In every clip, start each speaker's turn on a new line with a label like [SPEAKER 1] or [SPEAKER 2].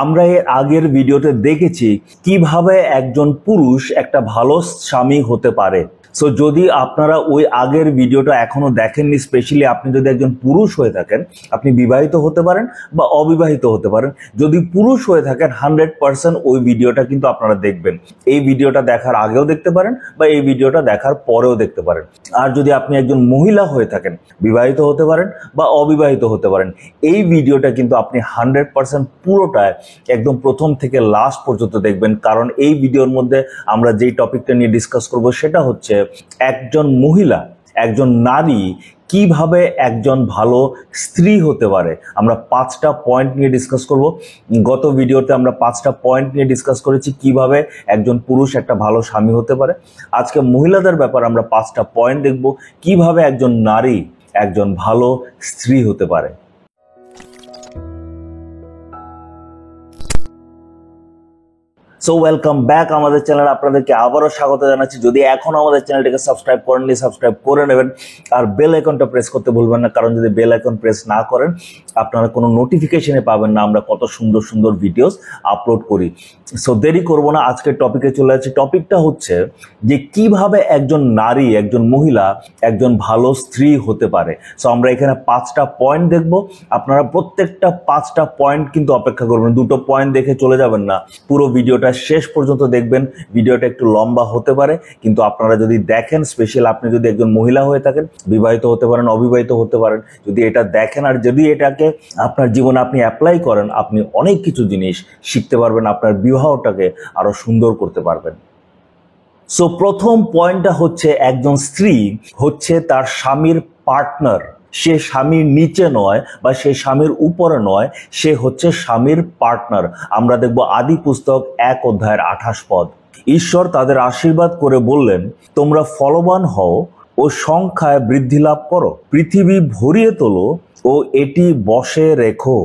[SPEAKER 1] আমরা এর আগের ভিডিওতে দেখেছি কিভাবে একজন পুরুষ একটা ভালো স্বামী হতে পারে। সো যদি আপনারা ওই আগের ভিডিওটা এখনো দেখেননি, স্পেশালি আপনি যদি একজন পুরুষ হয়ে থাকেন, আপনি বিবাহিত হতে পারেন বা অবিবাহিত হতে পারেন। যদি পুরুষ হয়ে থাকেন 100% ওই ভিডিওটা কিন্তু আপনারা দেখবেন। এই ভিডিওটা দেখার আগেও দেখতে পারেন বা এই ভিডিওটা দেখার পরেও দেখতে পারেন। আর যদি আপনি একজন মহিলা হয়ে থাকেন, বিবাহিত হতে পারেন বা অবিবাহিত হতে পারেন, এই ভিডিওটা কিন্তু আপনি 100% পুরোটায় একদম প্রথম থেকে লাস্ট পর্যন্ত দেখবেন। কারণ এই ভিডিওর মধ্যে আমরা যেই টপিকটা নিয়ে ডিসকাস করব সেটা হচ্ছে একজন মহিলা, একজন নারী কিভাবে একজন ভালো স্ত্রী হতে পারে। আমরা 5টা পয়েন্ট নিয়ে ডিসকাস করব। গত ভিডিওতে আমরা 5টা পয়েন্ট নিয়ে ডিসকাস করেছি কিভাবে একজন পুরুষ একটা ভালো স্বামী হতে পারে। আজকে মহিলাদের ব্যাপারে আমরা 5টা পয়েন্ট দেখব কিভাবে একজন নারী একজন ভালো স্ত্রী হতে পারে। সো ওয়েলকাম ব্যাক আমাদের চ্যানেল, আপনাদেরকে আবারও স্বাগত জানাচ্ছি। যদি এখন আমাদের চ্যানেলটাকে সাবস্ক্রাইব করেননি, সাবস্ক্রাইব করে নেবেন আর বেল আইকনটা প্রেস করতে ভুলবেন না, কারণ যদি বেল আইকন প্রেস না করেন আপনারা কোনো নোটিফিকেশনে পাবেন না আমরা কত সুন্দর সুন্দর ভিডিওস আপলোড করি। সো দেরি করব না, আজকের টপিকে চলে যাচ্ছি। টপিকটা হচ্ছে যে কিভাবে একজন নারী, একজন মহিলা একজন ভালো স্ত্রী হতে পারে। সো আমরা এখানে 5টা পয়েন্ট দেখব। আপনারা প্রত্যেকটা 5টা পয়েন্ট কিন্তু অপেক্ষা করবেন, 2টো পয়েন্ট দেখে চলে যাবেন না, পুরো ভিডিওটা শেষ পর্যন্ত দেখবেন। ভিডিওটা একটু লম্বা হতে পারে, কিন্তু আপনারা যদি দেখেন, স্পেশাল আপনি যদি একজন মহিলা হয়ে থাকেন, বিবাহিত হতে পারেন, অবিবাহিত হতে পারেন, যদি এটা দেখেন আর যদি এটাকে আপনার জীবনে আপনি অ্যাপ্লাই করেন, আপনি অনেক কিছু জিনিস শিখতে পারবেন, আপনার বিবাহটাকে আরো সুন্দর করতে পারবেন। সো প্রথম পয়েন্টটা হচ্ছে একজন স্ত্রী হচ্ছে তার স্বামীর পার্টনার। সে স্বামীর নিচে নয় বা সে স্বামীর উপরে নয়, সে হচ্ছে স্বামীর পার্টনার। আমরা দেখব আদি পুস্তক 1 অধ্যায়ের 28 পদ। ঈশ্বর তাদের আশীর্বাদ করে বললেন, তোমরা ফলবান হও ও সংখ্যায় বৃদ্ধি লাভ করো, পৃথিবী ভরিয়ে তোলো ও এটি বশে রেখো,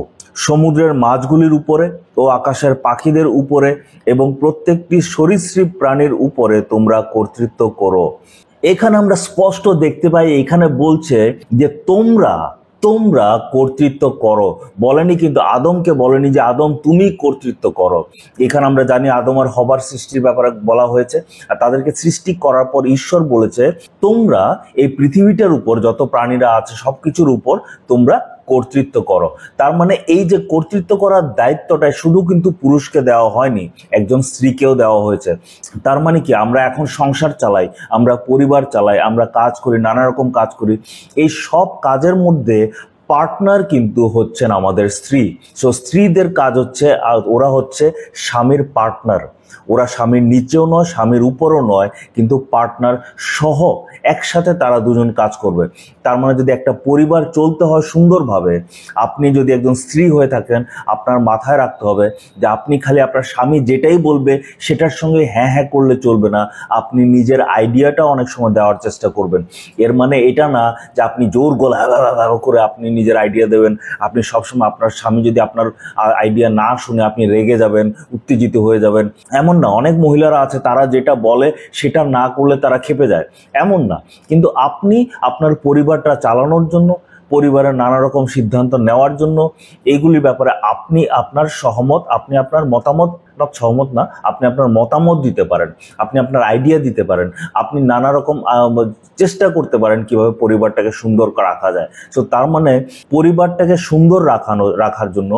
[SPEAKER 1] সমুদ্রের মাছগুলির উপরে ও আকাশের পাখিদের উপরে এবং প্রত্যেকটি সরীসৃপ প্রাণীর উপরে তোমরা কর্তৃত্ব করো। এখানে আমরা স্পষ্ট দেখতে পাই, এখানে বলছে যে তোমরা কর্তৃত্ব করো। বলেনি কিন্তু আদমকে বলেনি যে আদম তুমি কর্তৃত্ব করো। এখানে আমরা জানি আদম আর হবার সৃষ্টির ব্যাপারে বলা হয়েছে, আর তাদেরকে সৃষ্টি করার পর ঈশ্বর বলেছে তোমরা এই পৃথিবীটার উপর যত প্রাণীরা আছে সবকিছুর উপর তোমরা কর্তৃত্ব করো। তার মানে এই যে কর্তৃত্ব করার দায়িত্বটা শুধু কিন্তু পুরুষকে দেওয়া হয়নি, একজন স্ত্রীকেও দেওয়া হয়েছে। তার মানে কি, আমরা এখন সংসার চালাই, আমরা পরিবার চালাই, আমরা কাজ করি, নানা রকম কাজ করি, এই সব কাজের মধ্যে পার্টনার কিন্তু হচ্ছেন আমাদের স্ত্রী। সো স্ত্রীদের কাজ হচ্ছে, ওরা হচ্ছে স্বামীর পার্টনার। ওরা স্বামীর নিচেও নয়, স্বামীর উপরও নয়, কিন্তু পার্টনার সহ একসাথে তারা দুজন কাজ করবে। তার মানে যদি একটা পরিবার চলতে হয় সুন্দরভাবে, আপনি যদি একজন স্ত্রী হয়ে থাকেন, আপনার মাথায় রাখতে হবে যে আপনি খালি আপনার স্বামী যেটাই বলবে সেটার সঙ্গে হ্যাঁ হ্যাঁ করলে চলবে না, আপনি নিজের আইডিয়াটা অনেক সময় দেওয়ার চেষ্টা করবেন। এর মানে এটা না যে আপনি জোর গলা করে আপনি নিজের আইডিয়া দেবেন। আপনি সবসময় আপনার স্বামী যদি আপনার আইডিয়া না শুনে আপনি রেগে যাবেন, উত্তেজিত হয়ে যাবেন, এমন না। অনেক মহিলারা আছে তারা যেটা বলে সেটা না করলে তারা ক্ষেপে যায়, এমন না। কিন্তু আপনি আপনার পরিবারটা চালানোর জন্য, পরিবারের নানা রকম সিদ্ধান্ত নেওয়ার জন্য, এইগুলির ব্যাপারে আপনি আপনার সহমত, আপনি আপনার মতামত, সহমত না, আপনি আপনার মতামত দিতে পারেন, আপনি আপনার আইডিয়া দিতে পারেন, আপনি নানা রকম চেষ্টা করতে পারেন কিভাবে পরিবারটাকে সুন্দর রাখা যায়। তো তার মানে পরিবারটাকে সুন্দর রাখার জন্য,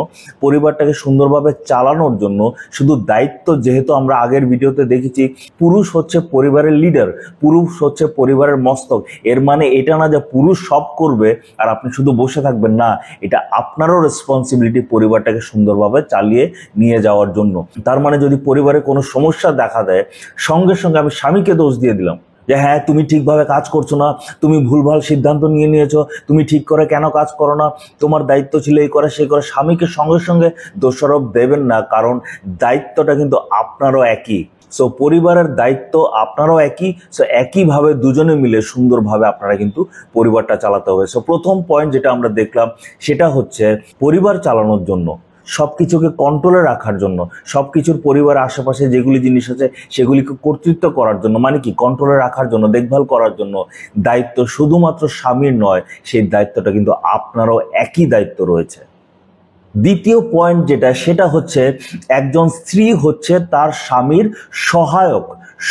[SPEAKER 1] পরিবারটাকে সুন্দরভাবে চালানোর জন্য শুধু দায়িত্ব, যেহেতু আমরা আগের ভিডিওতে দেখেছি পুরুষ হচ্ছে পরিবারের লিডার, পুরুষ হচ্ছে পরিবারের মস্তক। এর মানে এটা না যে পুরুষ সব করবে আর আপনি শুধু বসে থাকবেন, না, এটা আপনারও রেসপন্সিবিলিটি পরিবারটাকে সুন্দরভাবে চালিয়ে নিয়ে যাওয়ার জন্য। তার মানে যদি পরিবারে কোনো সমস্যা দেখা দেয়, সঙ্গে সঙ্গে আমি স্বামীকে দোষ দিয়ে দিলাম যে হ্যাঁ তুমি ঠিকভাবে কাজ করছো না, তুমি ভুলভাল সিদ্ধান্ত নিয়েছো, তুমি ঠিক করে কেন কাজ করো না, তোমার দায়িত্ব ছিল এই করে সেই করে, স্বামীকে সঙ্গে সঙ্গে দোষারোপ দেবেন না, কারণ দায়িত্বটা কিন্তু আপনারও একই। সো পরিবারের দায়িত্ব আপনারও একই। সো একইভাবে দুজনে মিলে সুন্দরভাবে আপনারা কিন্তু পরিবারটা চালাতে হবে। সো প্রথম পয়েন্ট যেটা আমরা দেখলাম সেটা হচ্ছে পরিবার চালানোর জন্য, সবকিছুকে কন্ট্রোলে রাখার জন্য, সবকিছুর পরিবারের আশেপাশে যেগুলি জিনিস আছে সেগুলিকে কর্তৃত্ব করার জন্য, মানে কি কন্ট্রোলে রাখার জন্য, দেখভাল করার জন্য দায়িত্ব শুধুমাত্র স্বামীর নয়, সেই দায়িত্বটা কিন্তু আপনারও একই দায়িত্ব রয়েছে। দ্বিতীয় পয়েন্ট যেটা, সেটা হচ্ছে একজন স্ত্রী হচ্ছে তার স্বামীর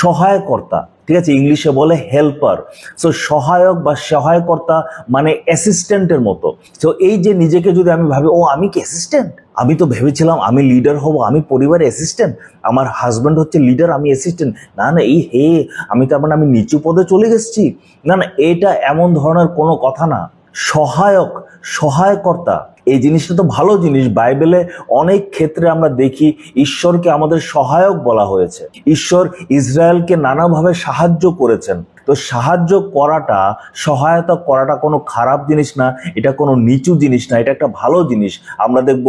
[SPEAKER 1] সহায়কর্তা, ঠিক আছে, ইংলিশে বলে হেল্পার। সো সহায়ক বা সহায়কর্তা মানে অ্যাসিস্ট্যান্টের মতো। তো এই যে নিজেকে যদি আমি ভাবি, ও আমি কি অ্যাসিস্ট্যান্ট, আমি তো ভেবেছিলাম আমি লিডার হব, আমি পরিবারের অ্যাসিস্ট্যান্ট, আমার হাজব্যান্ড হচ্ছে লিডার, আমি অ্যাসিস্ট্যান্ট, না না এই হে আমি তার মানে আমি নিচু পদে চলে গেছি, না না, এটা এমন ধরনের কোনো কথা না। সহায়কর্তা এই জিনিসটা তো ভালো জিনিস। বাইবেলে অনেক ক্ষেত্রে আমরা দেখি ঈশ্বরকে আমাদের সহায়ক বলা হয়েছে। ঈশ্বর ইসরায়েলকে নানাভাবে সাহায্য করেছেন। তো সাহায্য করাটা, সহায়তা করাটা কোনো খারাপ জিনিস না, এটা কোনো নিচু জিনিস না, এটা একটা ভালো জিনিস। আমরা দেখব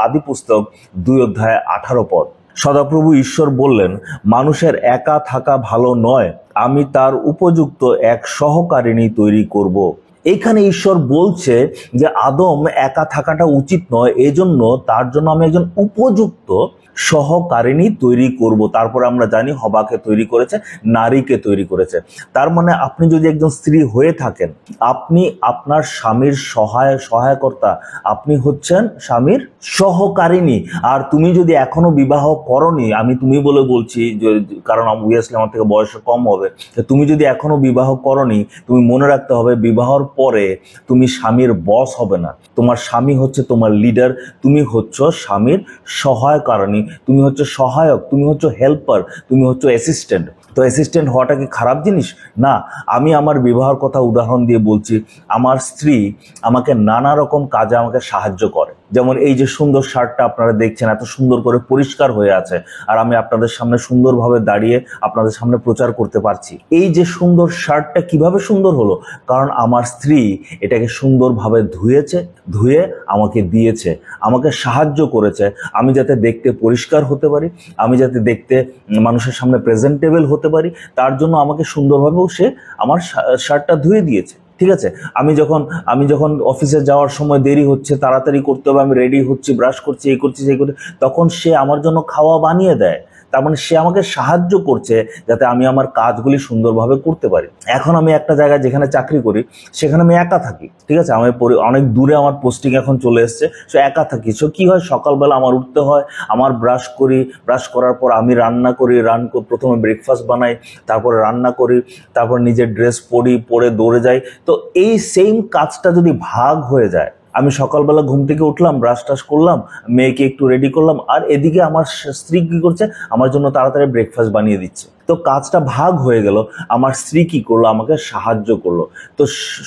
[SPEAKER 1] আদি পুস্তক 2:18 পদ। সদাপ্রভু ঈশ্বর বললেন, মানুষের একা থাকা ভালো নয়, আমি তার উপযুক্ত এক সহকারিণী তৈরি করব। এখানে ঈশ্বর বলছে যে আদম একা থাকাটা উচিত নয়, এজন্য তার জন্য আমি একজন উপযুক্ত সহকারিণী তৈরি করব। তারপরে আমরা জানি হবাকে তৈরি করেছে, নারীকে তৈরি করেছে। তার মানে আপনি যদি একজন স্ত্রী হয়ে থাকেন, আপনি আপনার স্বামীর সহায়কর্তা, আপনি হচ্ছেন স্বামীর সহকারিণী। আর তুমি যদি এখনো বিবাহ করনি, আমি তুমি বলে বলছি কারণ অবভিয়াসলি আমার থেকে বয়স কম হবে, তুমি যদি এখনো বিবাহ করনি, তুমি মনে রাখতে হবে বিবাহর পরে তুমি স্বামীর বস হবে না, তোমার স্বামী হচ্ছে তোমার লিডার, তুমি হচ্ছে স্বামীর সহায়কারিণী, তুমি হচ্ছে সহায়ক, তুমি হচ্ছে হেল্পার, তুমি হচ্ছে অ্যাসিস্ট্যান্ট। তো অ্যাসিস্ট্যান্ট হওয়াটা কি খারাপ জিনিস? না। আমি আমার বিবাহের কথা উদাহরণ দিয়ে বলছি। আমার স্ত্রী আমাকে নানা রকম কাজে আমাকে সাহায্য করে। যেমন এই যে সুন্দর শার্টটা আপনারা দেখছেন, এত সুন্দর করে পরিষ্কার হয়ে আছে, আর আমি আপনাদের সামনে সুন্দরভাবে দাঁড়িয়ে আপনাদের সামনে প্রচার করতে পারছি। এই যে সুন্দর শার্টটা কিভাবে সুন্দর হলো? কারণ আমার স্ত্রী এটাকে সুন্দরভাবে ধুয়ে আমাকে দিয়েছে, আমাকে সাহায্য করেছে, আমি যাতে দেখতে পরিষ্কার হতে পারি, আমি যাতে দেখতে মানুষের সামনে প্রেজেন্টেবল হতে পারি, তার জন্য আমাকে সুন্দরভাবেও সে আমার শার্টটা ধুয়ে দিয়েছে। ঠিক আছে, আমি যখন অফিসে যাওয়ার সময় দেরি হচ্ছে, তাড়াতাড়ি করতে হবে, আমি রেডি হচ্ছি, ব্রাশ করছি, এই করছি সেই করছি, তখন সে আমার জন্য খাওয়া বানিয়ে দেয়। তার মানে সে আমাকে সাহায্য করছে যাতে আমি আমার কাজগুলি সুন্দরভাবে করতে পারি। এখন আমি একটা জায়গায় যেখানে চাকরি করি, সেখানে আমি একা থাকি। ঠিক আছে, আমি অনেক দূরে আমার পোস্টিং এখন চলে এসছে, সো একা থাকি। সো কি হয়, সকালবেলা আমার উঠতে হয়, আমার ব্রাশ করার পর আমি রান্না করি, প্রথমে ব্রেকফাস্ট বানাই, তারপরে রান্না করি, তারপর নিজের ড্রেস পরে দৌড়ে যাই। তো এই সেম কাজটা যদি ভাগ হয়ে যায়, আমি সকালবেলা ঘুম থেকে উঠলাম, ব্রাশ টাশ করলাম, মেয়েকে একটু রেডি করলাম, আর এদিকে আমার স্ত্রী কি করছে, আমার জন্য তাড়াতাড়ি ব্রেকফাস্ট বানিয়ে দিচ্ছে। তো কাজটা ভাগ হয়ে গেল। আমার স্ত্রী কি করলো, আমাকে সাহায্য করলো। তো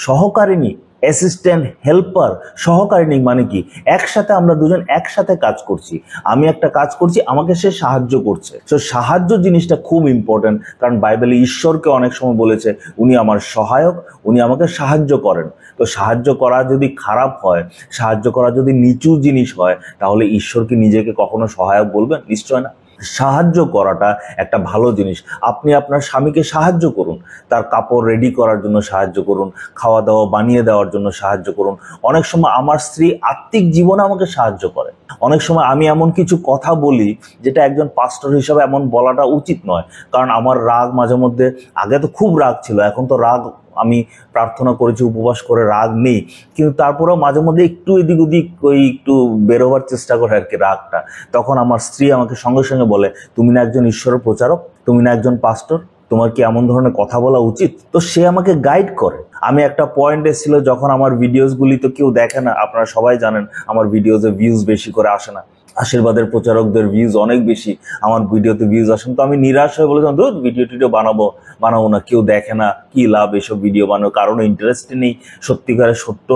[SPEAKER 1] সহকারিণী, অ্যাসিস্ট্যান্ট, হেল্পার, সহকারিণী মানে কি, একসাথে আমরা দুজন একসাথে কাজ করছি, আমি একটা কাজ করছি, আমাকে সে সাহায্য করছে। তো সাহায্য জিনিসটা খুব ইম্পর্টেন্ট, কারণ বাইবেলে ঈশ্বরকে অনেক সময় বলেছে উনি আমার সহায়ক, উনি আমাকে সাহায্য করেন। তো সাহায্য করা যদি খারাপ হয়, সাহায্য করা যদি নিচু জিনিস হয়, তাহলে ঈশ্বর কি নিজেকে কখনো সহায়ক বলবেন? নিশ্চয় না। সাহায্য করাটা একটা ভালো জিনিস। আপনি আপনার স্বামীকে সাহায্য করুন, তার কাপড় রেডি করার জন্য সাহায্য করুন, খাওয়া দাওয়া বানিয়ে দেওয়ার জন্য সাহায্য করুন। অনেক সময় আমার স্ত্রী আত্মিক জীবনে আমাকে সাহায্য করে। অনেক সময় আমি এমন কিছু কথা বলি যেটা একজন পাস্টর হিসাবে এমন বলাটা উচিত নয়, কারণ আমার রাগ মাঝে মধ্যে, আগে তো খুব রাগ ছিল, এখন তো রাগ, আমি প্রার্থনা করেছি, উপবাস করে রাগ নেই, কিন্তু তারপরেও মাঝে মধ্যে একটু এদিক ওদিক একটু বেরোবার চেষ্টা করে আর কি রাগটা। তখন আমার স্ত্রী আমাকে সঙ্গে সঙ্গে বলে, তুমি না একজন ঈশ্বরের প্রচারক, তুমি না একজন পাস্টর, তোমার কি এমন ধরনের কথা বলা উচিত? তো সে আমাকে গাইড করে। আমি একটা পয়েন্ট এসেছিল, যখন আমার ভিডিওসগুলি তো কেউ দেখে না, আপনারা সবাই জানেন আমার ভিডিওতে ভিউজ বেশি করে আসে না, আশীর্বাদের প্রচারকদের ভিউজ অনেক বেশি, আমার ভিডিওতে ভিউজ আসেন। তো আমি নিরাশ হয়ে বলেছিলাম, ধর ভিডিও টিডিও বানাবো না, কেউ দেখে না, কি লাভ এসব ভিডিও বানাবো, কারোর ইন্টারেস্ট নেই, সত্যিকারের সত্য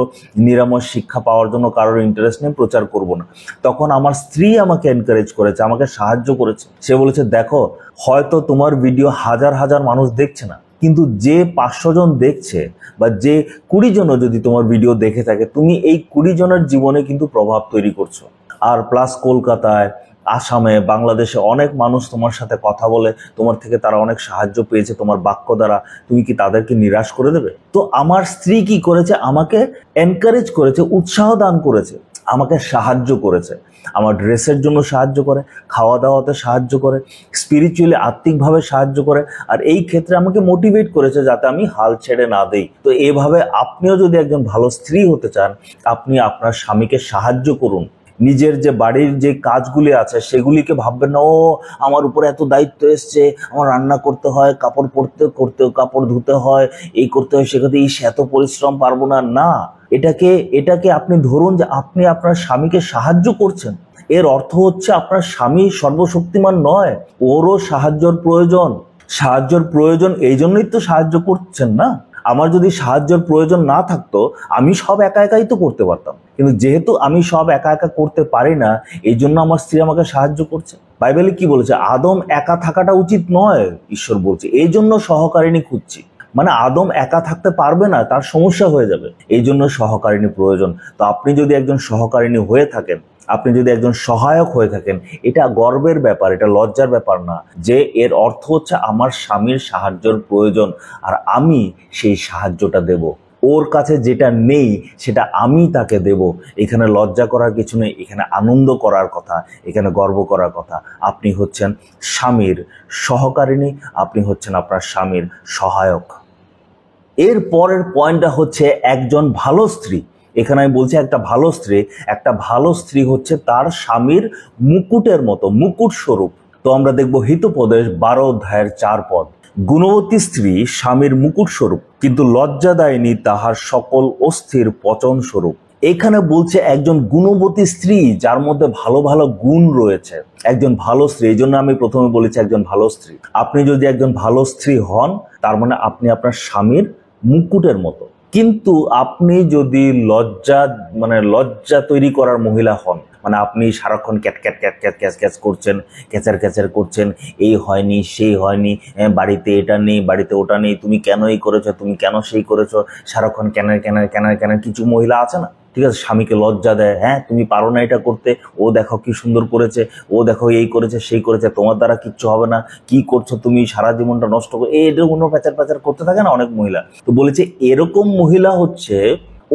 [SPEAKER 1] নিরাময় শিক্ষা পাওয়ার জন্য কারোর ইন্টারেস্ট নেই, প্রচার করব না। তখন আমার স্ত্রী আমাকে এনকারেজ করেছে, আমাকে সাহায্য করেছে। সে বলেছে, দেখো হয়তো তোমার ভিডিও হাজার হাজার মানুষ দেখছে না, কিন্তু যে 500 জন দেখছে বা যে 20 জনও যদি তোমার ভিডিও দেখে থাকে, তুমি এই 20 জনের জীবনে কিন্তু প্রভাব তৈরি করছো। আর প্লাস কলকাতায়, আসামে, বাংলাদেশে অনেক মানুষ তোমার সাথে কথা বলে, তোমার থেকে তারা অনেক সাহায্য পেয়েছে তোমার বাক্য দ্বারা, তুমি কি তাদেরকে নিরাশ করে দেবে? তো আমার স্ত্রী কি করেছে, আমাকে এনকারেজ করেছে, উৎসাহ দান করেছে, আমাকে সাহায্য করেছে, আমার ড্রেসের জন্য সাহায্য করে, খাওয়া দাওয়াতে সাহায্য করে, স্পিরিচুয়ালি আত্মিকভাবে সাহায্য করে, আর এই ক্ষেত্রে আমাকে মোটিভেট করেছে যাতে আমি হাল ছেড়ে না দেই। তো এভাবে আপনিও যদি একজন ভালো স্ত্রী হতে চান, আপনি আপনার স্বামীকে সাহায্য করুন, নিজের যে বাড়ির যে কাজগুলি আছে সেগুলিকে ভাববেন না ও আমার উপরে এত দায়িত্ব এসছে, আমার রান্না করতে হয়, কাপড় কাপড় ধুতে হয়, এই করতে হয়, সে করতে, এত পরিশ্রম পারবো না। না, এটাকে আপনি ধরুন যে আপনি আপনার স্বামীকে সাহায্য করছেন। এর অর্থ হচ্ছে আপনার স্বামী সর্বশক্তিমান নয়, ওরও সাহায্যের প্রয়োজন, এই জন্যই তো সাহায্য করছেন না। আমার যদি সাহায্যের প্রয়োজন না থাকতো আমি সব একা একাই তো করতে পারতাম, কিন্তু যেহেতু আমি সব একা একা করতে পারি না, এই জন্য আমার স্ত্রী আমাকে সাহায্য করছে। বাইবেলে কি বলেছে? আদম একা থাকাটা উচিত নয়, ঈশ্বর বলছে, এই জন্য সহকারিণী খুঁজছি। মানে আদম একা থাকতে পারবে না, তার সমস্যা হয়ে যাবে, এই জন্য সহকারিণী প্রয়োজন। তো আপনি যদি একজন সহকারিণী হয়ে থাকেন, আপনি যদি একজন সহায়ক হয়ে থাকেন, এটা গর্বের ব্যাপার, এটা লজ্জার ব্যাপার না। যে এর অর্থ হচ্ছে আমার স্বামীর সাহায্যের প্রয়োজন আর আমি সেই সাহায্যটা দেব, ওর কাছে যেটা নেই সেটা আমি তাকে দেব। এখানে লজ্জা করার কিছু নেই, এখানে আনন্দ করার কথা, এখানে গর্ব করার কথা। আপনি হচ্ছেন স্বামীর সহকারিণী, আপনি হচ্ছেন আপনার স্বামীর সহায়ক। এর পরের পয়েন্টটা হচ্ছে একজন ভালো স্ত্রী। এখানে আমি বলছি একটা ভালো স্ত্রী হচ্ছে তার স্বামীর মুকুটের মতো, মুকুট স্বরূপ। তো আমরা দেখব হিতোপদেশ 12 অধ্যায়ের 4 পদ। গুণবতী স্ত্রী স্বামীর মুকুট স্বরূপ, কিন্তু লজ্জা দেয়নি তাহার সকল অস্থির পচন স্বরূপ। এখানে বলছে একজন গুণবতী স্ত্রী যার মধ্যে ভালো ভালো গুণ রয়েছে, একজন ভালো স্ত্রী। এই জন্য আমি প্রথমে বলেছি একজন ভালো স্ত্রী। আপনি যদি একজন ভালো স্ত্রী হন, তার মানে আপনি আপনার স্বামীর মুকুটের মতো। কিন্তু আপনি যদি লজ্জা তৈরি করার মহিলা হন, মানে আপনি সারাক্ষণ ক্যাচ করছেন, ক্যাচার করছেন, এই হয়নি সেই হয়নি, বাড়িতে এটা নেই, বাড়িতে ওটা নেই, তুমি কেন এই করেছো, তুমি কেন সেই করেছো, সারাক্ষণ কেন। কিছু মহিলা আছে না, ঠিক আছে, স্বামীকে লজ্জা দেয়, হ্যাঁ তুমি পারো না এটা করতে, ও দেখো কি সুন্দর করেছে, ও দেখো এই করেছে সেই করেছে, তোমার দ্বারা কিচ্ছু হবে না, কি করছো তুমি, সারা জীবনটা নষ্ট করে, এরকম প্যাচার করতে থাকে না অনেক মহিলা। তো বলেছে এরকম মহিলা হচ্ছে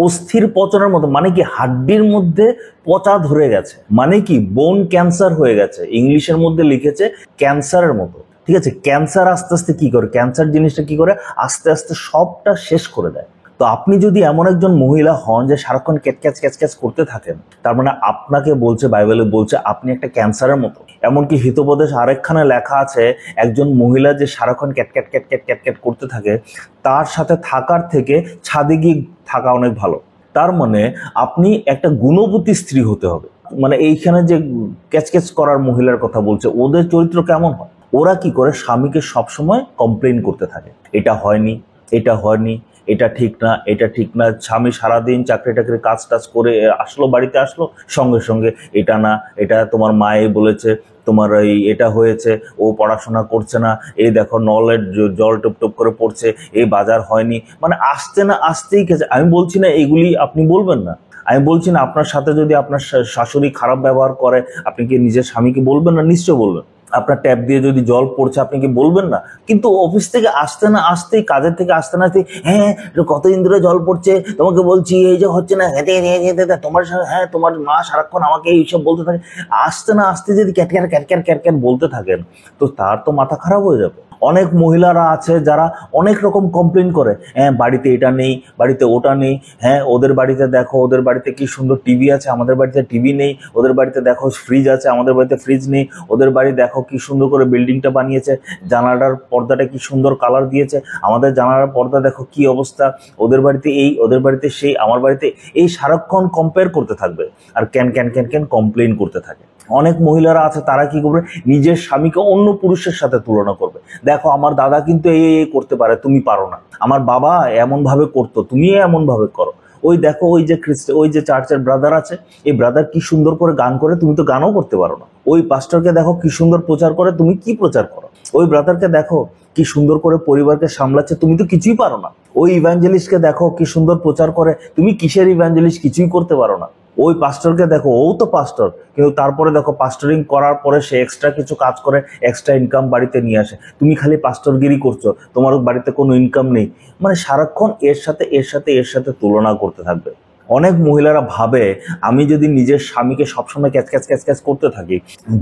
[SPEAKER 1] অস্থির পচনের মতো, মানে কি হাড্ডির মধ্যে পচা ধরে গেছে, মানে কি বোন ক্যান্সার হয়ে গেছে, ইংলিশের মধ্যে লিখেছে ক্যান্সারের মতো। ঠিক আছে, ক্যান্সার আস্তে আস্তে কি করে, ক্যান্সার জিনিসটা কি করে আস্তে আস্তে সবটা শেষ করে দেয়। তো আপনি যদি এমন একজন মহিলা হন যে সারাক্ষণ ক্যাচ করতে থাকেন, তার মানে আপনাকে বলছে, বাইবেলে বলছে আপনি একটা ক্যান্সারের মতো। এমনকি হিতোপদেশ আরেকখানে লেখা আছে একজন মহিলা যে সারাক্ষণ ক্যাট করতে থাকে, তার সাথে থাকার থেকে ছাদে গিয়ে থাকা অনেক ভালো। তার মানে আপনি একটা গুণবতী স্ত্রী হতে হবে। মানে এইখানে যে ক্যাচ করার মহিলার কথা বলছে, ওদের চরিত্র কেমন হয়? ওরা কি করে, স্বামীকে সবসময় কমপ্লেন করতে থাকে, এটা হয়নি, এটা ঠিক না। স্বামী সারাদিন চাকরি কাজ করে বাড়িতে আসলো, সঙ্গে সঙ্গে এটা না, এটা তোমার মায়ে বলেছে, তোমার এটা হয়েছে, ও পড়াশোনা করছে না, এই দেখো নলের জল টপ করে পড়ছে, এই বাজার হয়নি, মানে আসতেই গেছে। আমি বলছি না এগুলি আপনি বলবেন না, আমি বলছি না আপনার সাথে যদি আপনার শাশুড়ি খারাপ ব্যবহার করে আপনি কি নিজের স্বামীকে বলবেন না? নিশ্চয় বলবেন। আপনার ট্যাপ দিয়ে যদি জল পড়ছে আপনি কি বলবেন না? কিন্তু অফিস থেকে আসতেই কাজের থেকে আসতে না আসতেই, হ্যাঁ কতদিন ধরে জল পড়ছে, তোমাকে বলছি এই যে হচ্ছে না, তোমার তোমার মা সারাক্ষণ আমাকে এইসব বলতে থাকে, আসতে যদি ক্যাট বলতে থাকেন, তো তার তো মাথা খারাপ হয়ে যাবে। অনেক মহিলারা আছে যারা অনেক রকম কমপ্লেন করে, হ্যাঁ বাড়িতে এটা নেই, বাড়িতে ওটা নেই, হ্যাঁ ওদের বাড়িতে দেখো, ওদের বাড়িতে কি সুন্দর টিভি আছে, আমাদের বাড়িতে টিভি নেই, ওদের বাড়িতে দেখো ফ্রিজ আছে, আমাদের বাড়িতে ফ্রিজ নেই, ওদের বাড়ি দেখো কি সুন্দর করে বিল্ডিংটা বানিয়েছে, জানালার পর্দাটা কি সুন্দর কালার দিয়েছে, আমাদের জানালার পর্দা দেখো কি অবস্থা, ওদের বাড়িতে এই, ওদের বাড়িতে সেই, আমার বাড়িতে এই, সারাক্ষণ কম্পেয়ার করতে থাকবে আর ক্যান কমপ্লেন করতে থাকে। অনেক মহিলারা আছে তারা কি করবে, নিজের স্বামীকে অন্য পুরুষের সাথে তুলনা করবে, দেখো আমার দাদা কিন্তু এই করতে পারে, তুমি পারো না, আমার বাবা এমন ভাবে করতো, তুমি এমন ভাবে করো, ওই দেখো ওই যে চার্চের ব্রাদার আছে, এই ব্রাদার কি সুন্দর করে গান করে, তুমি তো গানও করতে পারো না, ওই পাস্টরকে দেখো কি সুন্দর প্রচার করে, তুমি কি প্রচার করো, ওই ব্রাদারকে দেখো কি সুন্দর করে পরিবারকে সামলাচ্ছে, তুমি তো কিছুই পারো না, ওই ইভাঞ্জেলিস্টকে দেখো কি সুন্দর প্রচার করে, তুমি কিসের ইভাঞ্জেলিস্ট, কিছুই করতে পারো না, ওই পাস্টরকে দেখো, ও তো পাস্টর, কিন্তু তারপরে দেখো পাস্টরিং করার পরে সে এক্সট্রা কিছু কাজ করে, এক্সট্রা ইনকাম বাড়িতে নিয়ে আসে, তুমি খালি পাস্টরগিরি করছো, তোমার বাড়িতে কোনো ইনকাম নেই। মানে সারাক্ষণ এর সাথে তুলনা করতে থাকবে। অনেক মহিলারা ভাবে আমি যদি নিজের স্বামীকে সবসময় ক্যাচ ক্যাচ ক্যাচ ক্যাচ করতে থাকি,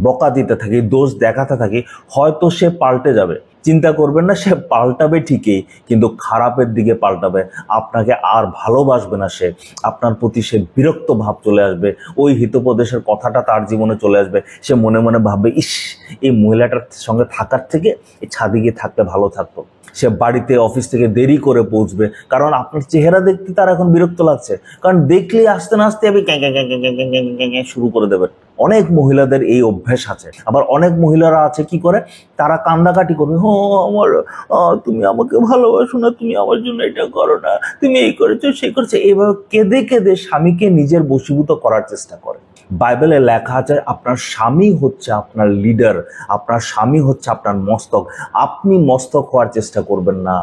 [SPEAKER 1] বকা দিতে থাকি, দোষ দেখাতে থাকি, হয়তো সে পাল্টে যাবে। চিন্তা করবেন না, সে পাল্টাবে ঠিকই, কিন্তু খারাপের দিকে পাল্টাবে। আপনাকে আর ভালোবাসবে না সে, আপনার প্রতি সে বিরক্ত ভাব চলে আসবে, ওই হিতোপদেশের কথাটা তার জীবনে চলে আসবে। সে মনে মনে ভাববে, ইস, এই মহিলাটার সঙ্গে থাকার থেকে এই ছাদে গিয়ে থাকলে ভালো থাকতো। সে বাড়িতে অফিস থেকে দেরি করে পৌঁছবে, কারণ আপনার চেহারা দেখতে তার এখন বিরক্ত লাগছে, কারণ দেখলেই আসতে না আসতে আপনি শুরু করে দেবেন। অনেক মহিলাদের এই অভ্যাস আছে। আবার অনেক মহিলারা আছে কি করে, তারা কান্দাকাটি করবে, ও আমার, তুমি আমাকে ভালোবাসো না, তুমি আমার জন্য এটা করো না, তুমি এই করেছো সেই করেছো, এইভাবে কেঁদে কেঁদে স্বামীকে নিজের বশীভূত করার চেষ্টা করে। বাইবেলে লেখা আছে আপনার স্বামী হচ্ছে আপনার লিডার, আপনার স্বামী হচ্ছে আপনার মস্তক। আপনি মস্তক হওয়ার চেষ্টা করবেন না,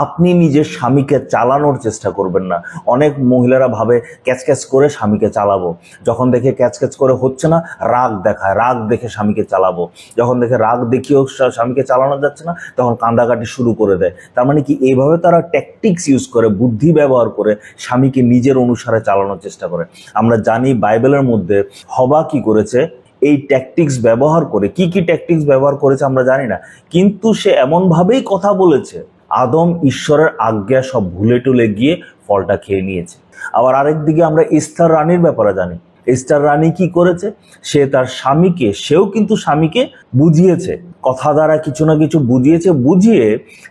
[SPEAKER 1] আপনি নিজের স্বামীকে চালানোর চেষ্টা করবেন না। অনেক মহিলারা ভাবে ক্যাচ ক্যাচ করে স্বামীকে চালাবো, যখন দেখে ক্যাচ ক্যাচ করে হচ্ছে না রাগ দেখায়, রাগ দেখে স্বামীকে চালাবো, যখন দেখে রাগ দেখিয়েও স্বামীকে চালানো যাচ্ছে না তখন কান্দাকাটি শুরু করে দেয়। তার মানে কি, এইভাবে তারা ট্যাকটিক্স ইউজ করে, বুদ্ধি ব্যবহার করে স্বামীকে নিজের অনুসারে চালানোর চেষ্টা করে। আমরা জানি বাইবেলের মধ্যে হবা কি করেছে, এই ট্যাকটিক্স ব্যবহার করে, কি কি ট্যাকটিক্স ব্যবহার করেছে আমরা জানি না, কিন্তু সে এমন ভাবেই কথা বলেছে, আদম ঈশ্বরের আজ্ঞা সব ভুলে টুলে গিয়ে ফলটা খেয়ে নিয়েছে। আবার আরেক দিকে আমরা এস্থার রানীর ব্যাপারে জানি। এস্থার রানী কি করেছে, সে তার স্বামীকে, সেও কিন্তু স্বামীকে বুঝিয়েছে, কথা দ্বারা কিছু না কিছু বুঝিয়েছে, বুঝিয়ে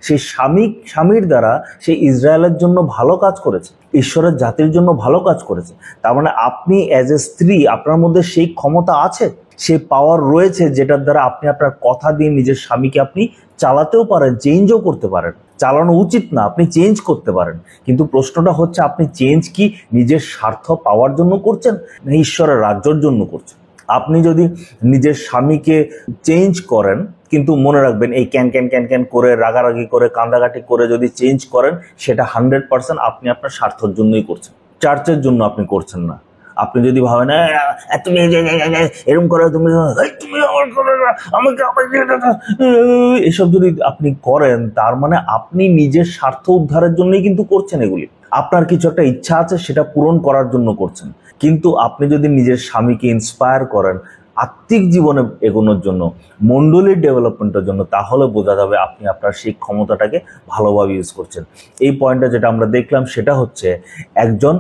[SPEAKER 1] সেই স্বামীর দ্বারা সে ইসরায়েলের জন্য ভালো কাজ করেছে, ঈশ্বরের জাতির জন্য ভালো কাজ করেছে। তার মানে আপনি অ্যাজ এ স্ত্রী, আপনার মধ্যে সেই ক্ষমতা আছে, সেই পাওয়ার রয়েছে, যেটার দ্বারা আপনি আপনার কথা দিয়ে নিজের স্বামীকে আপনি চালাতেও পারেন, চেঞ্জও করতে পারেন। চালানো উচিত না, আপনি চেঞ্জ করতে পারেন, কিন্তু প্রশ্নটা হচ্ছে আপনি চেঞ্জ কি নিজের স্বার্থ পাওয়ার জন্য করছেন না ঈশ্বরের রাজ্যের জন্য করছেন? আপনি যদি নিজের স্বামীকে চেঞ্জ করেন, কিন্তু মনে রাখবেন এই ক্যান ক্যান ক্যান ক্যান করে, রাগারাগি করে, কান্দাকাটি করে যদি চেঞ্জ করেন, সেটা 100% আপনি আপনার স্বার্থের জন্যই করছেন, চার্চের জন্য আপনি করছেন না। আপনি যদি ভাবেন তুমি এরকম করো, তুমি এসব যদি আপনি করেন, তার মানে আপনি নিজের স্বার্থ উদ্ধারের জন্যই কিন্তু করছেন এগুলি। আপনার কিছু একটা ইচ্ছা আছে, সেটা পূরণ করার জন্য করছেন। কিন্তু আপনি যদি নিজের স্বামীকে ইন্সপায়ার করেন আত্মিক জীবনে এগোনোর জন্য, মণ্ডলীর ডেভেলপমেন্টের জন্য, তাহলে বোঝা যাবে আপনি আপনার সেই ক্ষমতাটাকে ভালোভাবে ইউজ করছেন। এই পয়েন্টটা যেটা আমরা দেখলাম সেটা হচ্ছে, একজন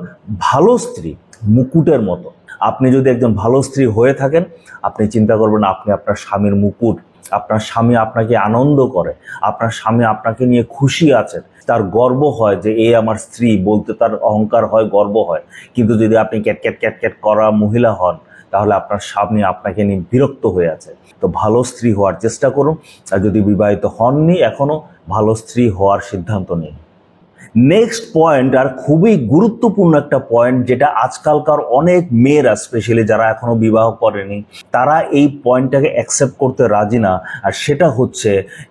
[SPEAKER 1] ভালো স্ত্রী মুকুটের মতো। আপনি যদি একজন ভালো স্ত্রী হয়ে থাকেন, আপনি চিন্তা করবেন আপনি আপনার স্বামীর মুকুট। আপনার স্বামী আপনাকে আনন্দ করে, আপনার স্বামী আপনাকে নিয়ে খুশি আছে, তার গর্ব হয় যে এই আমার স্ত্রী, বলতে তার অহংকার হয়, গর্ব হয়। কিন্তু যদি আপনি ক্যাট ক্যাট ক্যাট ক্যাট করা মহিলা হন, তাহলে আপনার স্বামী আপনাকে নিয়ে বিরক্ত হয়ে আছে। তো ভালো স্ত্রী হওয়ার চেষ্টা করুন, আর যদি বিবাহিত হননি এখনো, ভালো স্ত্রী হওয়ার সিদ্ধান্ত নিন। নেক্সট পয়েন্ট, আর খুবই গুরুত্বপূর্ণ একটা পয়েন্ট, যেটা আজকালকার অনেক মেয়েরা, স্পেশালি যারা এখনো বিবাহ করেনি, তারা এই পয়েন্টটাকে অ্যাকসেপ্ট করতে রাজি না। আর সেটা হচ্ছে,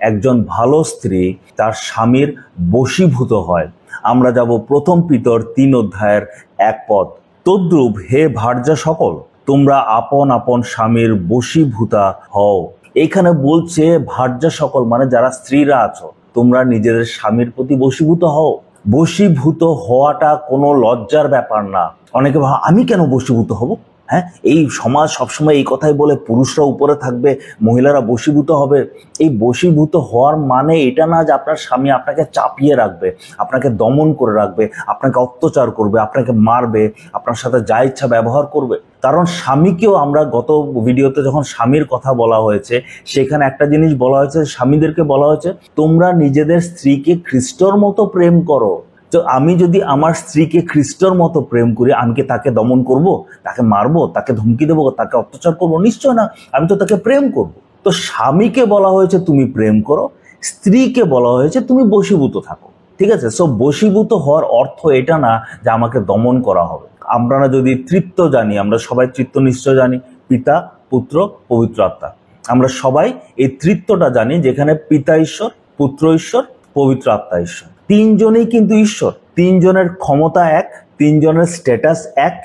[SPEAKER 1] একজন ভালো স্ত্রী তার স্বামীর বশীভূত হয়। আমরা যাব 1 পিতর 3 অধ্যায়ের 1 পদ। তদ্রূপ হে ভার্যা সকল, তোমরা আপন আপন স্বামীর বশীভূতা হও। এইখানে বলছে ভার্যা সকল, মানে যারা স্ত্রীরা আছো, তোমরা নিজেদের স্বামীর প্রতি বশীভূত হও। বশীভূত হওয়াটা কোনো লজ্জার ব্যাপার না। অনেকে ভাবে আমি কেন বশীভূত হব? হ্যাঁ, এই সমাজ সবসময় এই কথাই বলে, পুরুষরা উপরে থাকবে, মহিলারা বশীভূত হবে। এই বশীভূত হওয়ার মানে এটা না যে আপনার স্বামী আপনাকে চাপিয়ে রাখবে, আপনাকে দমন করে রাখবে, আপনাকে অত্যাচার করবে, আপনাকে মারবে, আপনার সাথে যা ইচ্ছা ব্যবহার করবে। কারণ স্বামীকেও, আমরা গত ভিডিওতে যখন স্বামীর কথা বলা হয়েছে, সেখানে একটা জিনিস বলা হয়েছে, স্বামীদেরকে বলা হয়েছে তোমরা নিজেদের স্ত্রীকে খ্রিস্টর মতো প্রেম করো। তো আমি যদি আমার স্ত্রীকে খ্রিস্টর মতো প্রেম করি, আমি কি তাকে দমন করব, তাকে মারবো, তাকে ধমকি দেবো, তাকে অত্যাচার করবো? নিশ্চয় না, আমি তো তাকে প্রেম করব। তো স্বামীকে বলা হয়েছে তুমি প্রেম করো, স্ত্রীকে বলা হয়েছে তুমি বশীভূত থাকো। ঠিক আছে? সো বশীভূত হওয়ার অর্থ এটা না যে আমাকে দমন করা হবে। আমরা যদি তৃত্ব জানি, আমরা সবাই তৃত্ব নিশ্চয় জানি, পিতা, পুত্র, পবিত্র আত্মা। আমরা সবাই এই তৃত্বটা জানি, যেখানে পিতা ঈশ্বর, পুত্র ঈশ্বর, পবিত্র আত্মা ঈশ্বর। তিনজনেই কিন্তু ঈশ্বর, তিনজনের ক্ষমতা এক, তিনজনের স্ট্যাটাস এক,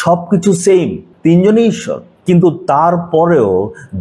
[SPEAKER 1] সবকিছু সেম, তিনজনই ঈশ্বর। কিন্তু তারপরেও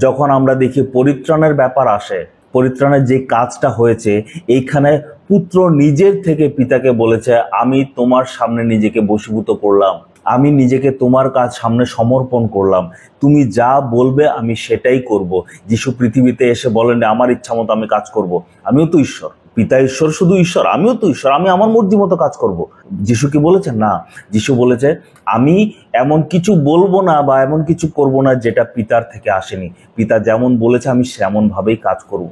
[SPEAKER 1] যখন আমরা দেখি পরিত্রাণের ব্যাপার আসে, পরিত্রাণের যে কাজটা হয়েছে, এইখানে পুত্র নিজের থেকে পিতাকে বলেছে আমি তোমার সামনে নিজেকে বশীভূত করলাম। আমি নিজেকে তোমার কাজ সামনে সমর্পণ করলাম, তুমি যা বলবে আমি সেটাই করব। যিশু পৃথিবীতে এসে বলেন আমার ইচ্ছা মতো আমি কাজ করব। আমিও তো ঈশ্বর, পিতা ঈশ্বর শুধু ঈশ্বর, আমিও তো ঈশ্বর, আমি আমার মর্জি মতো কাজ করব। যিশু কি বলেছে? না, যিশু বলেছে আমি এমন কিছু বলবো না বা এমন কিছু করব না যেটা পিতার থেকে আসেনি। পিতা যেমন বলেছে আমি সেমন ভাবেই কাজ করব।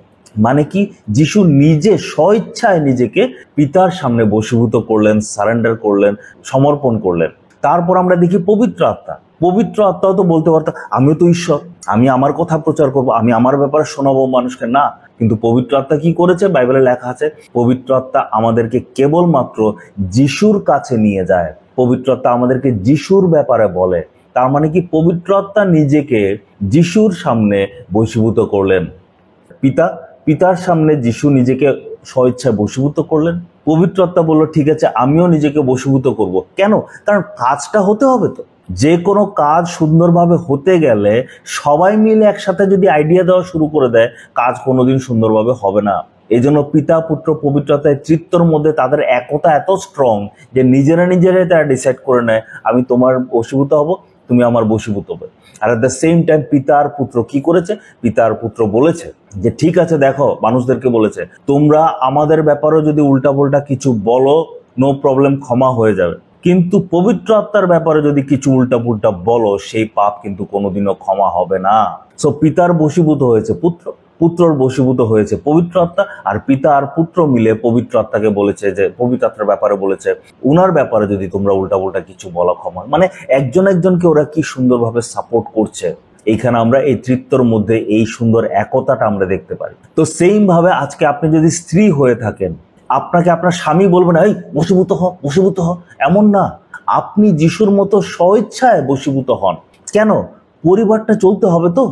[SPEAKER 1] মানে কি, যিশু নিজে স্বইচ্ছায় নিজেকে পিতার সামনে বশীভূত করলেন, সারেন্ডার করলেন, সমর্পণ করলেন। তারপর আমরা দেখি পবিত্র আত্মা। পবিত্র আত্মাও তো বলতে পারতো আমিও তো ঈশ্বর, আমি আমার কথা প্রচার করব, আমি আমার ব্যাপারে শোনাবো মানুষকে। না, কিন্তু পবিত্র আত্মা কি করেছে? বাইবেলে লেখা আছে পবিত্র আত্মা আমাদেরকে কেবলমাত্র যিশুর কাছে নিয়ে যায়। পবিত্র আত্মা আমাদেরকে যিশুর ব্যাপারে বলে। তার মানে কি, পবিত্র আত্মা নিজেকে যিশুর সামনে বশীভূত করলেন। পিতার সামনে যিশু নিজেকে স্বইচ্ছায় বশীভূত করলেন। পবিত্র আত্মা বলল ঠিক আছে আমিও নিজেকে বশীভূত করব। কেন? কারণ কাজটা হতে হবে তো। যে কোনো কাজ সুন্দরভাবে হতে গেলে সবাই মিলে একসাথে যদি আইডিয়া দেওয়া শুরু করে দেয়, কাজ কোনোদিন সুন্দরভাবে হবে না। এই জন্য পিতা পুত্র পবিত্র আত্মার তৃত্বর মধ্যে তাদের একতা এত স্ট্রং যে নিজেরাই তারা ডিসাইড করে নেয় আমি তোমার বশীভূত হব, তুমি আমার বশীভূত হবে। আর এট দ্য সেম টাইম পিতা আর পুত্র কি করেছে? পিতা আর পুত্র বলেছে যে ঠিক আছে, দেখো মানুষদেরকে বলেছে তোমরা আমাদের ব্যাপারেও যদি উল্টাপাল্টা কিছু বলো নো প্রবলেম, ক্ষমা হয়ে যাবে, কিন্তু পবিত্র আত্মার ব্যাপারে যদি কিছু উল্টাপুল্টা বলো সেই পাপ কিন্তু কোনোদিনও ক্ষমা হবে না। সো পিতার বশীভূত হয়েছে পুত্র, পুত্রর বশীভূত হয়েছে পবিত্র আত্মা, আর পিতা আর পুত্র মিলে পবিত্র আত্মাকে বলেছে যে পবিত্র আত্মার ব্যাপারে বলেছে উনার ব্যাপারে যদি তোমরা উল্টাপুল্টা কিছু বলো ক্ষমা। মানে একজন একজনকে ওরা কি সুন্দরভাবে সাপোর্ট করছে। এইখানে আমরা এই তৃত্বর মধ্যে এই সুন্দর একতাটা আমরা দেখতে পারি। তো সেইম ভাবে আজকে আপনি যদি স্ত্রী হয়ে থাকেন, আপনাকে আপনার স্বামী বলবে না এই বশীভূত হ, এমন না। আপনি যিশুর মতো স্বইচ্ছায় বশীভূত হন। কেন? পরিবারটা চলতে হবে তো।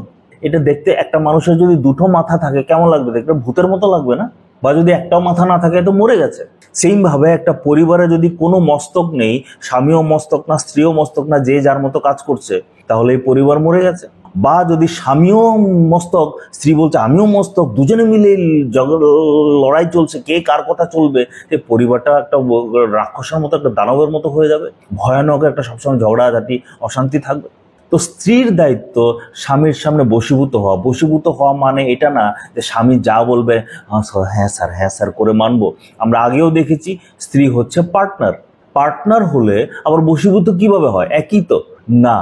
[SPEAKER 1] এটা দেখতে একটা মানুষের যদি দুটো মাথা থাকে কেমন লাগবে দেখতে? ভূতের মতো লাগবে না? বা যদি একটাও মাথা না থাকে তো মরে গেছে। সেইম ভাবে একটা পরিবারে যদি কোনো মস্তক নেই, স্বামীও মস্তক না, স্ত্রীও মস্তক না, যে যার মতো কাজ করছে, তাহলে এই পরিবার মরে গেছে। বা যদি স্বামীও মস্তক, স্ত্রী বলছে আমিও মস্তক, দুজনে মিলে লড়াই চলছে কে কার কথা চলবে, এই পরিবারটা একটা রাক্ষসের মতো, একটা দানবের মতো হয়ে যাবে। ভয়ানক একটা সবসময় ঝগড়াঝাটি, অশান্তি থাকবে। তো স্ত্রীর দায়িত্ব স্বামীর সামনে বশীভূত হওয়া মানে এটা না যে স্বামী যা বলবে হ্যাঁ স্যার করে মানবো। আমরা আগেও দেখেছি স্ত্রী হচ্ছে পার্টনার হলে আবার বশীভূত কিভাবে হয়? একই তো না।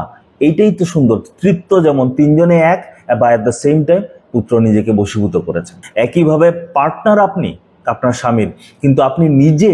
[SPEAKER 1] এইটাই তো সুন্দর তৃত্ব, যেমন তিনজনে এক, বা এট দ্য সেম টাইম পুত্র নিজেকে বশীভূত করেছেন। একইভাবে পার্টনার আপনি আপনার স্বামীর, কিন্তু আপনি নিজে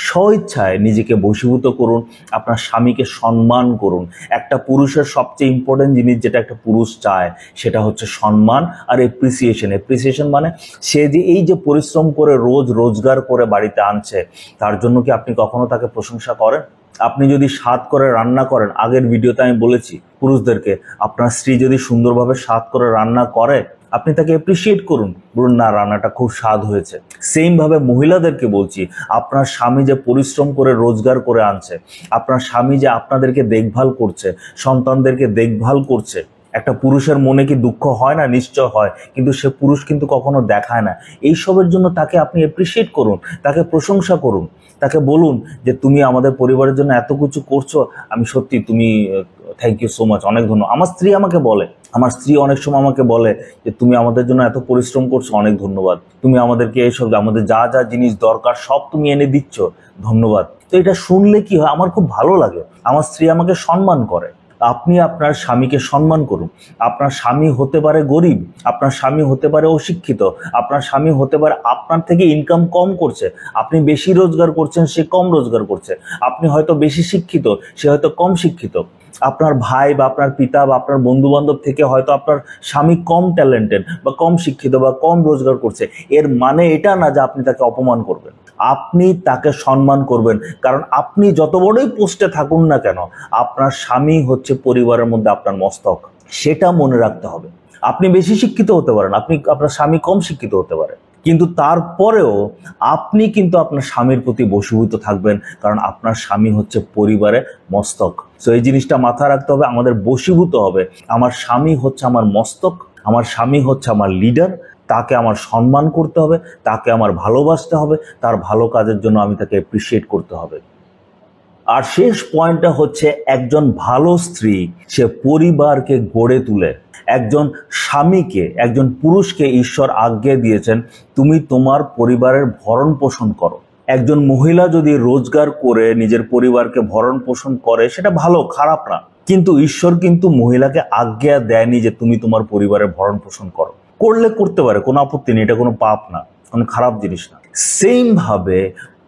[SPEAKER 1] স্বইচ্ছায় নিজেকে বশীভূত করুন, আপনার স্বামীকে সম্মান করুন। একটা পুরুষের সবচেয়ে ইম্পর্টেন্ট জিনিস যেটা একটা পুরুষ চায় সেটা হচ্ছে সম্মান আর এপ্রিসিয়েশন। মানে সে যে এই যে পরিশ্রম করে রোজগার করে বাড়িতে আনছে, তার জন্য কি আপনি কখনো তাকে প্রশংসা করেন? আপনি যদি স্বাদ করে রান্না করেন, আগের ভিডিওতে আমি বলেছি পুরুষদেরকে, আপনার স্ত্রী যদি সুন্দরভাবে স্বাদ করে রান্না করে আপনি তাকে অ্যাপ্রিসিয়েট করুন, বলুন না রান্নাটা খুব স্বাদ হয়েছে। সেম ভাবে মহিলাদেরকে বলছি, আপনার স্বামী যে পরিশ্রম করে রোজগার করে আনছে, আপনার স্বামী যে আপনাদেরকে দেখভাল করছে, সন্তানদেরকে দেখভাল করছে, একটা পুরুষের মনে কি দুঃখ হয় না? নিশ্চয় হয়, কিন্তু সে পুরুষ কিন্তু কখনো দেখায় না। এইসবের জন্য তাকে আপনি অ্যাপ্রিসিয়েট করুন, তাকে প্রশংসা করুন, তাকে বলুন যে তুমি আমাদের পরিবারের জন্য এত কিছু করছো, আমি সত্যি তুমি থ্যাংক ইউ সো মাচ, অনেক ধন্যবাদ। আমার স্ত্রী অনেক সময় আমাকে বলে যে তুমি আমাদের জন্য এত পরিশ্রম করছো, অনেক ধন্যবাদ। তুমি আমাদেরকে এইসব আমাদের যা যা জিনিস দরকার সব তুমি এনে দিচ্ছ, ধন্যবাদ। তো এটা শুনলে কি হয়, আমার খুব ভালো লাগে। আমার স্ত্রী আমাকে সম্মান করে। আপনি আপনার স্বামীকে সম্মান করুন। আপনার স্বামী হতে পারে গরিব, আপনার স্বামী হতে পারে অশিক্ষিত, আপনার স্বামী হতে পারে আপনার থেকে ইনকাম কম করছে, আপনি বেশি রোজগার করছেন, সে কম রোজগার করছে, আপনি হয়তো বেশি শিক্ষিত, সে হয়তো কম শিক্ষিত, আপনার ভাই বা আপনার পিতা বা আপনার বন্ধু বান্ধব থেকে হয়তো আপনার স্বামী কম ট্যালেন্টেড বা কম শিক্ষিত বা কম রোজগার করছে। এর মানে এটা না যে আপনি তাকে অপমান করবেন, আপনি তাকে সম্মান করবেন। কারণ আপনি যত বড়ই পোস্টে থাকুন না কেন, আপনার স্বামী হচ্ছে পরিবারের মধ্যে আপনার মস্তক, সেটা মনে রাখতে হবে। আপনি বেশি শিক্ষিত হতে পারেন, আপনার স্বামী কম শিক্ষিত হতে পারে, কিন্তু তারপরেও আপনি কিন্তু আপনার স্বামীর প্রতি বশীভূত থাকবেন, কারণ আপনার স্বামী হচ্ছে পরিবারের মস্তক। তো এই জিনিসটা মাথায় রাখতে হবে, আমাদের বশীভূত হবে। আমার স্বামী হচ্ছে আমার মস্তক, আমার স্বামী হচ্ছে আমার লিডার, তাকে আমার সম্মান করতে হবে, তাকে আমার ভালোবাসতে হবে, তার ভালো কাজের জন্য আমি তাকে অ্যাপ্রিসিয়েট করতে হবে। আর শেষ পয়েন্টটা হচ্ছে একজন ভালো স্ত্রী সে পরিবারকে গড়ে তুলে। একজন স্বামীকে, একজন পুরুষকে ঈশ্বর আজ্ঞা দিয়েছেন তুমি তোমার পরিবারের ভরণ পোষণ করো। একজন মহিলা যদি রোজগার করে নিজের পরিবারকে ভরণ পোষণ করে সেটা ভালো, খারাপ না, কিন্তু ঈশ্বর কিন্তু মহিলাকে আজ্ঞা দেয়নি যে তুমি তোমার পরিবারের ভরণ পোষণ করো। করলে করতে পারে, কোনো আপত্তি নেই, এটা কোনো পাপ না, কোনো খারাপ জিনিস না। সেম ভাবে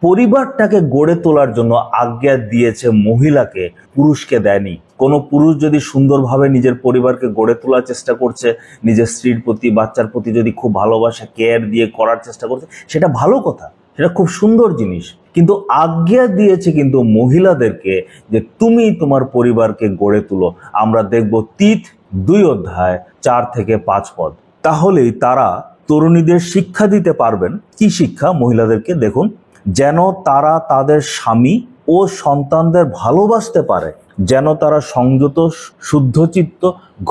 [SPEAKER 1] পরিবারটাকে গড়ে তোলার জন্য আজ্ঞা দিয়েছে মহিলাকে, পুরুষকে দেয়নি। কোনো পুরুষ যদি সুন্দরভাবে নিজের পরিবারকে গড়ে তোলার চেষ্টা করছে, নিজের স্ত্রীর প্রতি, বাচ্চার প্রতি যদি খুব ভালোবাসা, কেয়ার দিয়ে করার চেষ্টা করছে, সেটা ভালো কথা, সেটা খুব সুন্দর জিনিস। কিন্তু আজ্ঞা দিয়েছে কিন্তু মহিলাদেরকে যে তুমি তোমার পরিবারকে গড়ে তুলো। আমরা দেখব তীত 2 অধ্যায় 4 থেকে 5 পদ। তাহলেই তারা তরুণীদের শিক্ষা দিতে পারবেন। কি শিক্ষা? মহিলাদেরকে দেখুন, যেন তারা তাদের স্বামী ও সন্তানদের ভালোবাসতে পারে, যেন তারা সংযত, শুদ্ধচিত্ত,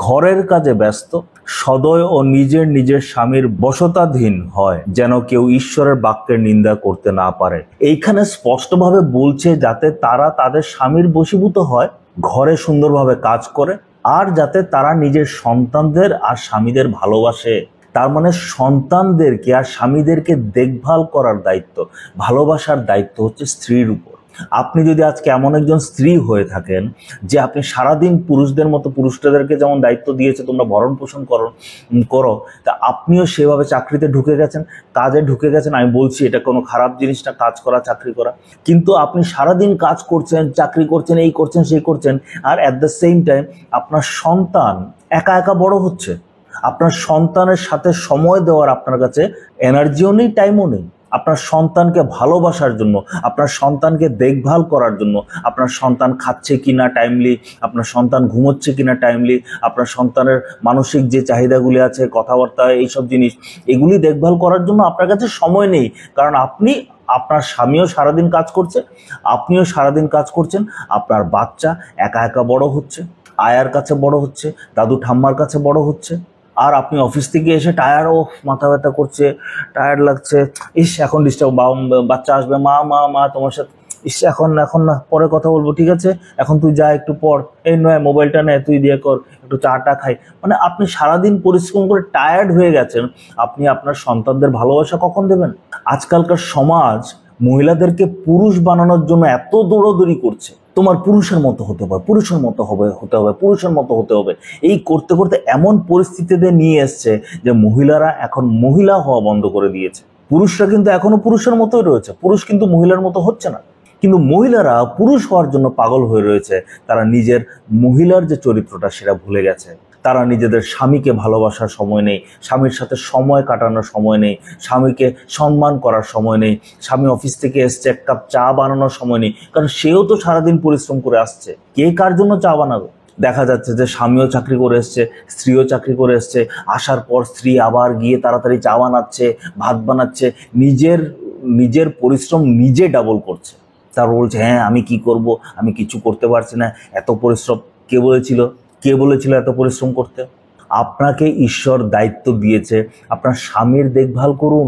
[SPEAKER 1] ঘরের কাজে ব্যস্ত, সদয় ও নিজের নিজের স্বামীর বশতাধীন হয়, যেন কেউ ঈশ্বরের বাক্যের নিন্দা করতে না পারে। এইখানে স্পষ্টভাবে বলছে যাতে তারা তাদের স্বামীর বশীভূত হয়, ঘরে সুন্দরভাবে কাজ করে, আর যাতে তারা নিজের সন্তানদের আর স্বামীদের ভালোবাসে। তার মানে সন্তানদেরকে আর স্বামীদেরকে দেখভাল করার দায়িত্ব, ভালোবাসার দায়িত্ব হচ্ছে স্ত্রীর উপর। আপনি যদি আজকে এমন একজন স্ত্রী হয়ে থাকেন যে আপনি সারাদিন পুরুষদের মতো, পুরুষদেরকে যেমন দায়িত্ব দিয়েছে তোমরা ভরণ পোষণ করো, তা আপনিও সেভাবে চাকরিতে ঢুকে গেছেন, কাজে ঢুকে গেছেন। আমি বলছি এটা কোনো খারাপ জিনিস না, কাজ করা, চাকরি করা, কিন্তু আপনি সারাদিন কাজ করছেন, চাকরি করছেন, এই করছেন, সেই করছেন, আর অ্যাট দ্য সেম টাইম আপনার সন্তান একা একা বড় হচ্ছে। আপনার সন্তানের সাথে সময় দেওয়ার আপনার কাছে এনার্জিও নেই, টাইমও নেই। আপনার সন্তানকে ভালোবাসার জন্য, আপনার সন্তানকে দেখভাল করার জন্য, আপনার সন্তান খাচ্ছে কিনা টাইমলি, আপনার সন্তান ঘুমোচ্ছে কিনা টাইমলি, আপনার সন্তানের মানসিক যে চাহিদাগুলি আছে, কথাবার্তা, এইসব জিনিস, এগুলি দেখভাল করার জন্য আপনার কাছে সময় নেই। কারণ আপনার স্বামীও সারাদিন কাজ করছে, আপনিও সারাদিন কাজ করছেন, আপনার বাচ্চা একা একা বড় হচ্ছে, আয়ার কাছে বড় হচ্ছে, দাদু ঠাম্মার কাছে বড় হচ্ছে, আর আপনি অফিস থেকে এসে টায়ার্ড, ও মাথা ব্যথা করছে, টায়ার্ড লাগছে, ইস এখন ডিস্টার্ব, বাচ্চা আসবে, মা মা মা তোমার সাথে, ইস এখন না, পরে কথা বলবো, ঠিক আছে, এখন তুই যা একটু পর, এই নয় মোবাইলটা নে, তুই দিয়ে কর, একটু চাটা খাই। মানে আপনি সারাদিন পরিশ্রম করে টায়ার্ড হয়ে গেছেন, আপনি আপনার সন্তানদের ভালোবাসা কখন দেবেন? আজকালকার সমাজ মহিলাদেরকে পুরুষ বানানোর জন্য এত দৌড়াদৌড়ি করছে, তোমার পুরুষের মতো হতে হবে, পুরুষের মতো হতে হবে, পুরুষের মতো হতে হবে। এই করতে করতে এমন পরিস্থিতিতে নিয়ে এসছে যে মহিলারা এখন মহিলা হওয়া বন্ধ করে দিয়েছে। পুরুষরা কিন্তু এখনো পুরুষের মতোই রয়েছে, পুরুষ কিন্তু মহিলার মতো হচ্ছে না। কিন্তু মহিলারা পুরুষ হওয়ার জন্য পাগল হয়ে রয়েছে। তারা নিজের মহিলার যে চরিত্রটা সেটা ভুলে গেছে। তারা নিজেদের স্বামীকে ভালোবাসার সময় নেই, স্বামীর সাথে সময় কাটানোর সময় নেই, স্বামীকে সম্মান করার সময় নেই, স্বামী অফিস থেকে এসছে এক কাপ চা বানানোর সময় নেই, কারণ সেও তো সারাদিন পরিশ্রম করে আসছে, কে কার জন্য চা বানাবে? দেখা যাচ্ছে যে স্বামীও চাকরি করে এসছে, স্ত্রীও চাকরি করে এসছে, আসার পর স্ত্রী আবার গিয়ে তাড়াতাড়ি চা বানাচ্ছে, ভাত বানাচ্ছে, নিজের পরিশ্রম নিজে ডাবল করছে। তার বলছে হ্যাঁ আমি কি করব, আমি কিছু করতে পারছি না, এত পরিশ্রম। কে বলেছিল এত পরিশ্রম করতে? আপনাকে ঈশ্বর দায়িত্ব দিয়েছে আপনার স্বামীর দেখভাল করুন,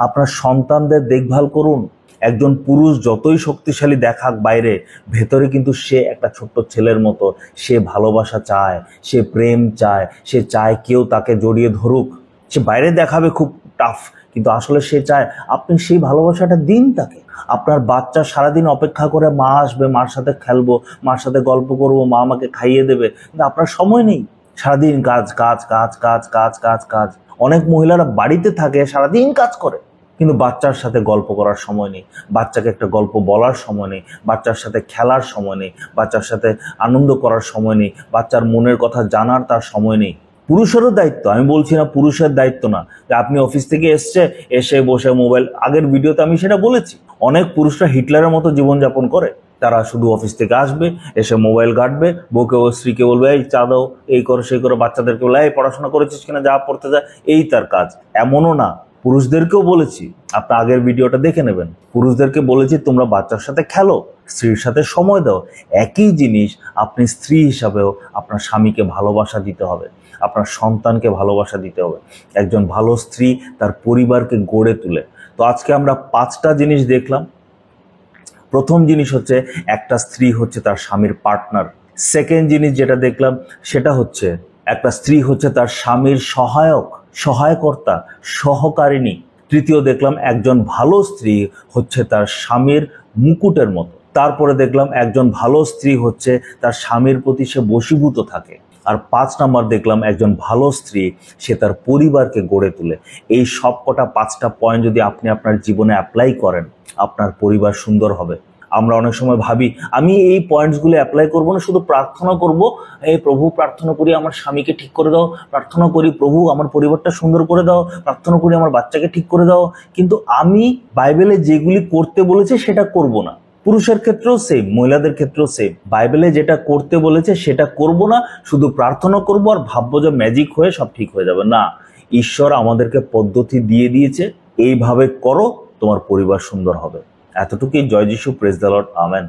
[SPEAKER 1] আপনার সন্তানদের দেখভাল করুন। একজন পুরুষ যতই শক্তিশালী দেখাক বাইরে, ভেতরে কিন্তু সে একটা ছোট্ট ছেলের মতো। সে ভালোবাসা চায়, সে প্রেম চায়, সে চায় কেউ তাকে জড়িয়ে ধরুক। সে বাইরে দেখাবে খুব টাফ, কিন্তু আসলে সে চায় আপনি সেই ভালোবাসাটা দিন তাকে। আপনার বাচ্চা সারাদিন অপেক্ষা করে মা আসবে, মার সাথে খেলবো, মার সাথে গল্প করবো, মা আমাকে খাইয়ে দেবে, কিন্তু আপনার সময় নেই। সারাদিন কাজ কাজ কাজ কাজ কাজ কাজ কাজ। অনেক মহিলারা বাড়িতে থাকে, সারাদিন কাজ করে, কিন্তু বাচ্চার সাথে গল্প করার সময় নেই, বাচ্চাকে একটা গল্প বলার সময় নেই, বাচ্চার সাথে খেলার সময় নেই, বাচ্চার সাথে আনন্দ করার সময় নেই, বাচ্চার মনের কথা জানার তার সময় নেই। পুরুষেরও দায়িত্ব, আমি বলছি না পুরুষের দায়িত্ব না, যে আপনি অফিস থেকে এসে বসে মোবাইল, আগের ভিডিওতে আমি সেটা বলেছি, অনেক পুরুষরা হিটলারের মতো জীবনযাপন করে। তারা শুধু অফিস থেকে আসবে, এসে মোবাইল ঘাঁটবে, বউকে ও স্ত্রীকে বলবে এই চা দাও, এই করো সেই করো, বাচ্চাদেরকে বলে এই পড়াশোনা করেছিস কিনা, যা পড়তে যা, এই তার কাজ। এমনও না, পুরুষদেরকেও বলেছি, আপনি আগের ভিডিওটা দেখে নেবেন, পুরুষদেরকে বলেছি তোমরা বাচ্চার সাথে খেলো, স্ত্রীর সাথে সময় দাও। একই জিনিস আপনি স্ত্রী হিসাবেও আপনার স্বামীকে ভালোবাসা দিতে হবে, আপনার সন্তানকে ভালোবাসা দিতে হবে। একজন ভালো স্ত্রী তার পরিবারকে গড়ে তোলে। তো আজকে আমরা 5টা জিনিস দেখলাম। প্রথম জিনিস হচ্ছে একটা স্ত্রী হচ্ছে তার স্বামীর পার্টনার। সেকেন্ড জিনিস যেটা দেখলাম সেটা হচ্ছে একটা স্ত্রী হচ্ছে তার স্বামীর সহায়কর্তা, সহকারিণী। তৃতীয় দেখলাম একজন ভালো স্ত্রী হচ্ছে তার স্বামীর মুকুটের মতো। তারপরে দেখলাম একজন ভালো স্ত্রী হচ্ছে তার স্বামীর প্রতি সে বশীভূত থাকে। আর 5 নাম্বার দেখলাম একজন ভালো স্ত্রী সে তার পরিবারকে গড়ে তোলে। এই সব কটা 5টা পয়েন্ট যদি আপনি আপনার জীবনে অ্যাপ্লাই করেন, আপনার পরিবার সুন্দর হবে। আমরা অনেক সময় ভাবি আমি এই পয়েন্টসগুলো অ্যাপ্লাই করব না, শুধু প্রার্থনা করব, এই প্রভু প্রার্থনা করি আমার স্বামীকে ঠিক করে দাও, প্রার্থনা করি প্রভু আমার পরিবারটা সুন্দর করে দাও, প্রার্থনা করি আমার বাচ্চাকে ঠিক করে দাও, কিন্তু আমি বাইবেলে যেগুলি করতে বলেছে সেটা করব না। পুরুষের ক্ষেত্রেও সেম, মহিলাদের ক্ষেত্রেও সেম। বাইবেলে যেটা করতে বলেছে সেটা করব না, শুধু প্রার্থনা করব আর ভাববো যে ম্যাজিক হয়ে সব ঠিক হয়ে যাবে। না, ঈশ্বর আমাদেরকে পদ্ধতি দিয়ে দিয়েছে, এইভাবে করো, তোমার পরিবার সুন্দর হবে। এতটুকুই। জয় যিশু, প্রেজ দ্য লর্ড, আমেন।